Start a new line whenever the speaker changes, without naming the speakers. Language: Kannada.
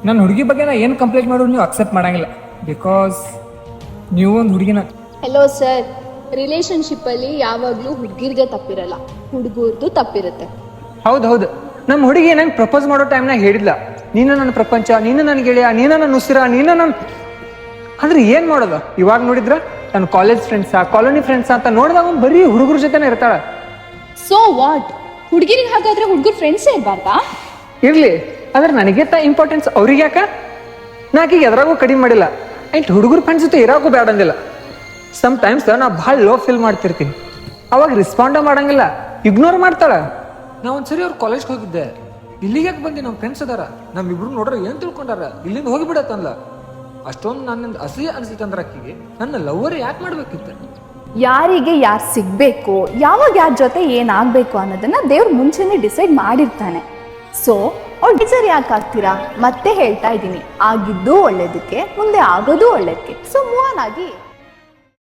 ನನ್ನ ಹುಡುಗಿ ಬಗ್ಗೆ ನಾ ಏನು ಕಂಪ್ಲೇಂಟ್ ಮಾಡೋರು ನೀವು ಅಕ್ಸೆಪ್ಟ್ ಮಾಡಂಗಿಲ್ಲ. ಬಿಕಾಸ್ ನೀವು ಒಂದು ಹುಡುಗಿನ.
ಹೆಲೋ ಸರ್, ರಿಲೇಶನ್ಶಿಪ್ಪಲ್ಲಿ ಯಾವಾಗಲೂ ಹುಡುಗಿರ್ದೇ ತಪ್ಪಿರಲ್ಲ, ಹುಡುಗರ್ದು ತಪ್ಪಿರುತ್ತೆ.
ಹೌದು ನಮ್ಮ ಹುಡುಗಿ ನಂಗೆ ಪ್ರಪೋಸ್ ಮಾಡೋ ಟೈಮ್ನಾಗ ಹೇಳಿದ್ಲ, ನೀನು ನನ್ನ ಪ್ರಪಂಚ, ನೀನು ನನ್ನ ಗೆಳೆಯ, ನೀನು ನನ್ನ ಉಸಿರ, ನೀನು ನನ್ನ. ಅಂದ್ರೆ ಏನು ಮಾಡೋದು ಇವಾಗ ನೋಡಿದ್ರ ನನ್ನ ಕಾಲೇಜ್ ಫ್ರೆಂಡ್ಸಾ ಕಾಲೋನಿ ಫ್ರೆಂಡ್ಸಾ ಅಂತ ನೋಡಿದಾಗ ಬರೀ ಹುಡುಗರ ಜೊತೆನೇ ಇರ್ತಾಳ.
ಸೊ ವಾಟ್, ಹುಡುಗಿರಿಗೆ ಹಾಗಾದ್ರೆ ಹುಡುಗರು ಫ್ರೆಂಡ್ಸೇ ಇರಬಾರ್ದಾ?
ಇರ್ಲಿ, ಆದ್ರೆ ನನಗೆತ್ತ ಇಂಪಾರ್ಟೆನ್ಸ್ ಅವ್ರಿಗೆ ಯಾಕ? ನಾಕೀಗ ಎದ್ರಾಗೂ ಕಡಿಮೆ ಮಾಡಿಲ್ಲ, ಆ್ಯಂಡ್ ಹುಡುಗರ ಫ್ರೆಂಡ್ಸ್ ಜೊತೆ ಇರಾಗೂ ಬೇಡ ಅಂದಿಲ್ಲ. ಸಮ್ಟೈಮ್ಸ್ ನಾ ಭಾಳ ಲೋ ಫೀಲ್ ಮಾಡ್ತಿರ್ತೀನಿ, ಅವಾಗ ರೆಸ್ಪಾಂಡ ಮಾಡಂಗಿಲ್ಲ, ಇಗ್ನೋರ್ ಮಾಡ್ತಾಳ.
ನಾ ಒಂದ್ಸರಿ ಅವ್ರ ಕಾಲೇಜ್ಗೆ ಹೋಗಿದ್ದೆ, ಇಲ್ಲಿಗೆ ಯಾಕೆ ಬಂದಿ, ನಮ್ಮ ಫ್ರೆಂಡ್ಸ್ ಅದಾರ, ನಮ್ಮಿಬ್ರು ನೋಡ್ರೆ ಏನು ತಿಳ್ಕೊಂಡಾರ, ಇಲ್ಲಿಂದ ಹೋಗಿಬಿಡತ್ತಂದ. ಅಷ್ಟೊಂದು ನನ್ನಿಂದ ಅಸಹ್ಯ ಅನಿಸಿತಂದ್ರೆ ಅಕ್ಕಿಗೆ ನನ್ನ ಲವರ್ ಯಾಕೆ ಮಾಡ್ಬೇಕಿತ್ತು?
ಯಾರಿಗೆ ಯಾರು ಸಿಗಬೇಕು, ಯಾವಾಗ ಯಾರ ಜೊತೆ ಏನಾಗಬೇಕು ಅನ್ನೋದನ್ನ ದೇವ್ರು ಮುಂಚೆನೇ ಡಿಸೈಡ್ ಮಾಡಿರ್ತಾನೆ. ಸೊ ಅವ್ರು ಟೀಚರ್ ಯಾಕೆ ಆಗ್ತೀರಾ? ಮತ್ತೆ ಹೇಳ್ತಾ ಇದ್ದೀನಿ, ಆಗಿದ್ದು ಒಳ್ಳೇದಕ್ಕೆ, ಮುಂದೆ ಆಗೋದು ಒಳ್ಳೇದಕ್ಕೆ. ಸೊ ಮೂವ್ ಆನ್ ಆಗಿ.